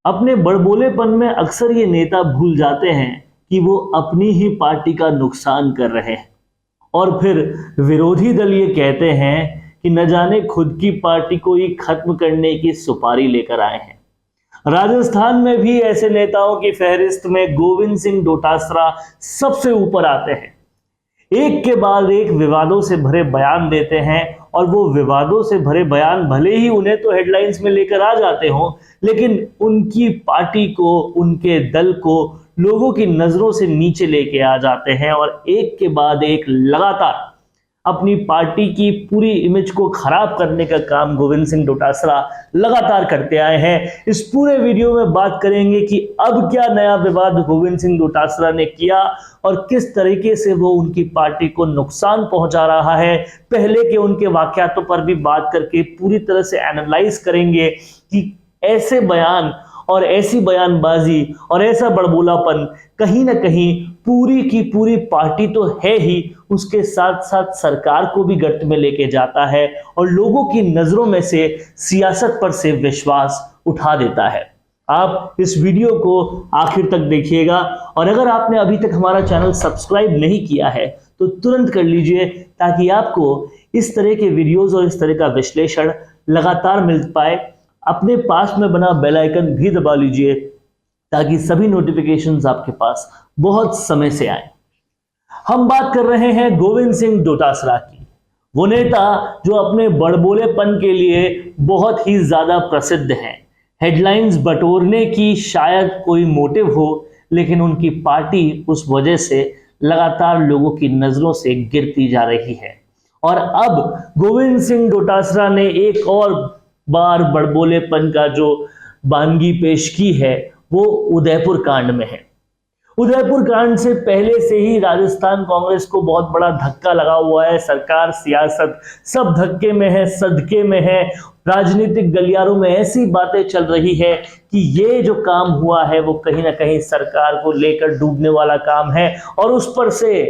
अपने बड़बोलेपन में अक्सर ये नेता भूल जाते हैं कि वो अपनी ही पार्टी का नुकसान कर रहे हैं और फिर विरोधी दल ये कहते हैं कि न जाने खुद की पार्टी को ही खत्म करने की सुपारी लेकर आए हैं। राजस्थान में भी ऐसे नेताओं की फहरिस्त में गोविंद सिंह डोटासरा सबसे ऊपर आते हैं। एक के बाद एक विवादों से भरे बयान देते हैं और वो विवादों से भरे बयान भले ही उन्हें तो हेडलाइंस में लेकर आ जाते हों, लेकिन उनकी पार्टी को, उनके दल को लोगों की नजरों से नीचे लेके आ जाते हैं और एक के बाद एक लगातार अपनी पार्टी की पूरी इमेज को खराब करने का काम गोविंद सिंह डोटासरा लगातार करते आए हैं। इस पूरे वीडियो में बात करेंगे कि अब क्या नया विवाद गोविंद सिंह डोटासरा ने किया और किस तरीके से वो उनकी पार्टी को नुकसान पहुंचा रहा है। पहले के उनके वाकयातों पर भी बात करके पूरी तरह से एनालाइज करेंगे कि ऐसे बयान और ऐसी बयानबाजी और ऐसा बड़बोलापन कहीं ना कहीं पूरी की पूरी पार्टी तो है ही, उसके साथ साथ सरकार को भी गर्त में लेके जाता है और लोगों की नजरों में से सियासत पर से विश्वास उठा देता है। आप इस वीडियो को आखिर तक देखिएगा और अगर आपने अभी तक हमारा चैनल सब्सक्राइब नहीं किया है तो तुरंत कर लीजिए ताकि आपको इस तरह के वीडियोस और इस तरह का विश्लेषण लगातार मिल पाए। अपने पास में बना बेल आइकन भी दबा लीजिए ताकि सभी नोटिफिकेशंस आपके पास बहुत समय से आए। हम बात कर रहे हैं गोविंद सिंह डोटासरा की, वो नेता जो अपने बड़बोलेपन के लिए बहुत ही ज्यादा प्रसिद्ध हैं। हेडलाइंस बटोरने की शायद कोई मोटिव हो, लेकिन उनकी पार्टी उस वजह से लगातार लोगों की नजरों से गिरती जा रही है। और अब गोविंद सिंह डोटासरा ने एक और बार बड़बोलेपन का जो बानगी पेश की है वो उदयपुर कांड में है। उदयपुर कांड से पहले से ही राजस्थान कांग्रेस को बहुत बड़ा धक्का लगा हुआ है। सरकार, सियासत सब धक्के में है, सदके में है। राजनीतिक गलियारों में ऐसी बातें चल रही है कि ये जो काम हुआ है वो कहीं ना कहीं सरकार को लेकर डूबने वाला काम है और उस पर से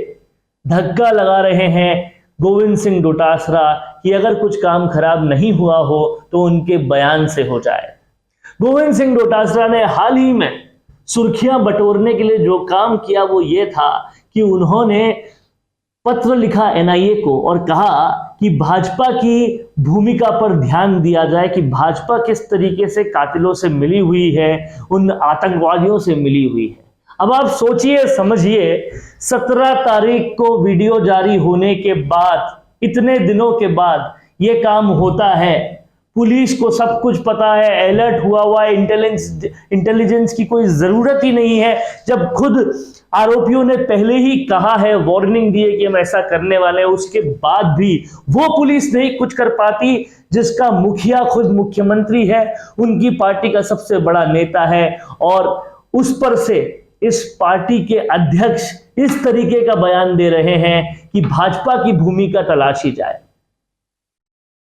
धक्का लगा रहे हैं गोविंद सिंह डोटासरा कि अगर कुछ काम खराब नहीं हुआ हो तो उनके बयान से हो जाए। गोविंद सिंह डोटासरा ने हाल ही में सुर्खियां बटोरने के लिए जो काम किया वो ये था कि उन्होंने पत्र लिखा एनआईए को और कहा कि भाजपा की भूमिका पर ध्यान दिया जाए कि भाजपा किस तरीके से कातिलों से मिली हुई है, उन आतंकवादियों से मिली हुई है। अब आप सोचिए, समझिए, 17 तारीख को वीडियो जारी होने के बाद, इतने दिनों के बाद ये काम होता है। पुलिस को सब कुछ पता है, अलर्ट हुआ है, इंटेलिजेंस की कोई जरूरत ही नहीं है। जब खुद आरोपियों ने पहले ही कहा है, वार्निंग दी है कि हम ऐसा करने वाले हैं, उसके बाद भी वो पुलिस नहीं कुछ कर पाती जिसका मुखिया खुद मुख्यमंत्री है, उनकी पार्टी का सबसे बड़ा नेता है और उस पर से इस पार्टी के अध्यक्ष इस तरीके का बयान दे रहे हैं कि भाजपा की भूमिका तलाशी जाए।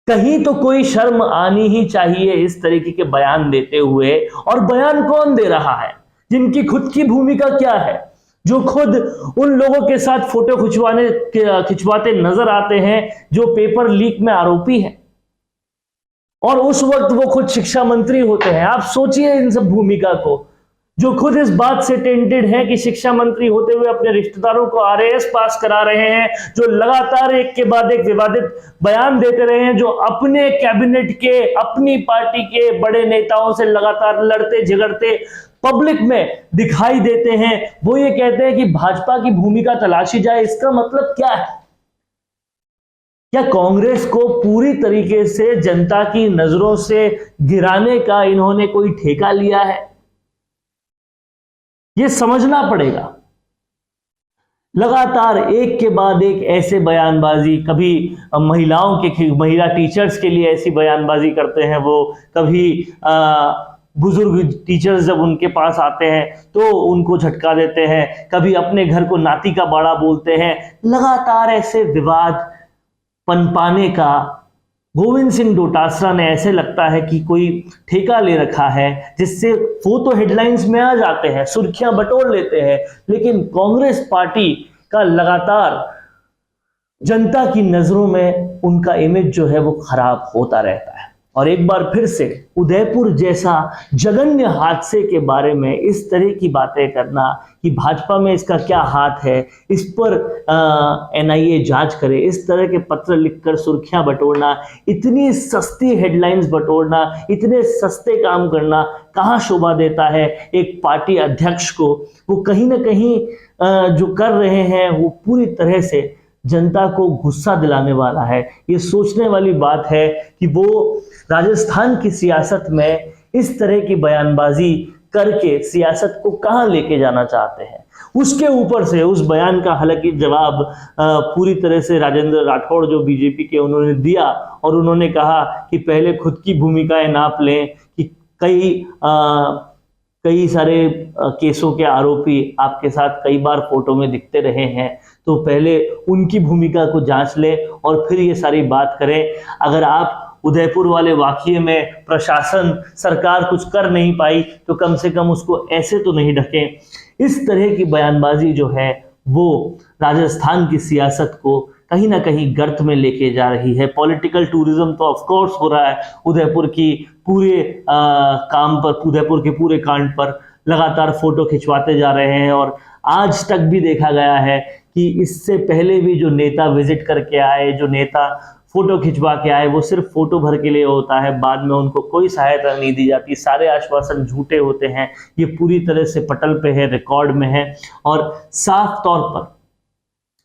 कहीं तो कोई शर्म आनी ही चाहिए इस तरीके के बयान देते हुए। और बयान कौन दे रहा है? जिनकी खुद की भूमिका क्या है, जो खुद उन लोगों के साथ फोटो खिंचवाते नजर आते हैं जो पेपर लीक में आरोपी हैं और उस वक्त वो खुद शिक्षा मंत्री होते हैं। आप सोचिए इन सब भूमिका को, जो खुद इस बात से टेंटेड है कि शिक्षा मंत्री होते हुए अपने रिश्तेदारों को आरएएस पास करा रहे हैं, जो लगातार एक के बाद एक विवादित बयान देते रहे हैं, जो अपने कैबिनेट के, अपनी पार्टी के बड़े नेताओं से लगातार लड़ते झगड़ते पब्लिक में दिखाई देते हैं। वो ये कहते हैं कि भाजपा की भूमिका तलाशी जाए। इसका मतलब क्या है? क्या कांग्रेस को पूरी तरीके से जनता की नजरों से गिराने का इन्होंने कोई ठेका लिया है? ये समझना पड़ेगा। लगातार एक के बाद एक ऐसे बयानबाजी, कभी महिला टीचर्स के लिए ऐसी बयानबाजी करते हैं वो, कभी बुजुर्ग टीचर्स जब उनके पास आते हैं तो उनको झटका देते हैं, कभी अपने घर को नाती का बाड़ा बोलते हैं। लगातार ऐसे विवाद पनपाने का गोविंद सिंह डोटासरा ने ऐसे लगता है कि कोई ठेका ले रखा है, जिससे वो तो हेडलाइंस में आ जाते हैं, सुर्खियां बटोर लेते हैं, लेकिन कांग्रेस पार्टी का लगातार जनता की नजरों में उनका इमेज जो है वो खराब होता रहता है। और एक बार फिर से उदयपुर जैसा जघन्य हादसे के बारे में इस तरह की बातें करना कि भाजपा में इसका क्या हाथ है, इस पर एनआईए जांच करे, इस तरह के पत्र लिखकर सुर्खियां बटोरना, इतनी सस्ती हेडलाइंस बटोरना, इतने सस्ते काम करना कहाँ शोभा देता है एक पार्टी अध्यक्ष को। वो कहीं ना कहीं जो कर रहे हैं वो पूरी तरह से जनता को गुस्सा दिलाने वाला है। ये सोचने वाली बात है कि वो राजस्थान की सियासत में इस तरह की बयानबाजी करके सियासत को कहां लेके जाना चाहते हैं। उसके ऊपर से उस बयान का हालांकि जवाब पूरी तरह से राजेंद्र राठौड़ जो बीजेपी के उन्होंने दिया और उन्होंने कहा कि पहले खुद की भूमिकाएं नाप लें कि कई सारे केसों के आरोपी आपके साथ कई बार फोटो में दिखते रहे हैं, तो पहले उनकी भूमिका को जांच लें और फिर ये सारी बात करें। अगर आप उदयपुर वाले वाकये में प्रशासन सरकार कुछ कर नहीं पाई तो कम से कम उसको ऐसे तो नहीं ढकें। इस तरह की बयानबाजी जो है वो राजस्थान की सियासत को कहीं ना कहीं गर्त में लेके जा रही है। पॉलिटिकल टूरिज्म तो ऑफ कोर्स हो रहा है उदयपुर की पूरे काम पर, उदयपुर के पूरे कांड पर लगातार फोटो खिंचवाते जा रहे हैं और आज तक भी देखा गया है कि इससे पहले भी जो नेता विजिट करके आए, जो नेता फोटो खिंचवा के आए, वो सिर्फ फोटो भर के लिए होता है, बाद में उनको कोई सहायता नहीं दी जाती, सारे आश्वासन झूठे होते हैं। ये पूरी तरह से पटल पे है, रिकॉर्ड में है और साफ तौर पर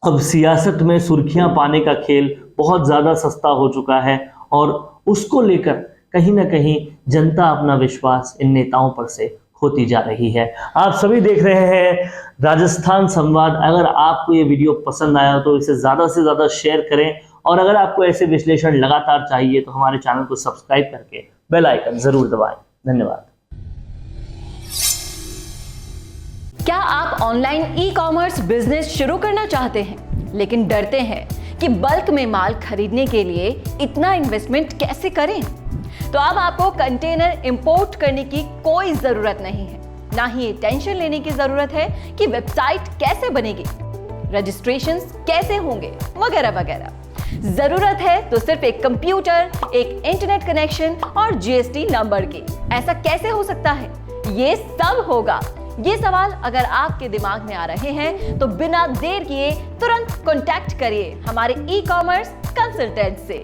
अब सियासत में सुर्खियां पाने का खेल बहुत ज़्यादा सस्ता हो चुका है और उसको लेकर कहीं ना कहीं जनता अपना विश्वास इन नेताओं पर से खोती जा रही है। आप सभी देख रहे हैं राजस्थान संवाद। अगर आपको ये वीडियो पसंद आया तो इसे ज़्यादा से ज़्यादा शेयर करें और अगर आपको ऐसे विश्लेषण लगातार चाहिए तो हमारे चैनल को सब्सक्राइब करके बेल आइकन ज़रूर दबाएं। धन्यवाद। क्या आप ऑनलाइन ई-कॉमर्स बिजनेस शुरू करना चाहते हैं लेकिन डरते हैं कि बल्क में माल खरीदने के लिए इतना इन्वेस्टमेंट कैसे करें? तो अब आपको कंटेनर इंपोर्ट करने की कोई जरूरत नहीं है, ना ही ये टेंशन लेने की जरूरत है कि वेबसाइट कैसे बनेगी, रजिस्ट्रेशंस कैसे होंगे वगैरह वगैरह। जरूरत है तो सिर्फ एक कंप्यूटर, एक इंटरनेट कनेक्शन और जीएसटी नंबर की। ऐसा कैसे हो सकता है? ये सब होगा। ये सवाल अगर आपके दिमाग में आ रहे हैं तो बिना देर किए तुरंत कॉन्टैक्ट करिए हमारे ई-कॉमर्स कंसल्टेंट से।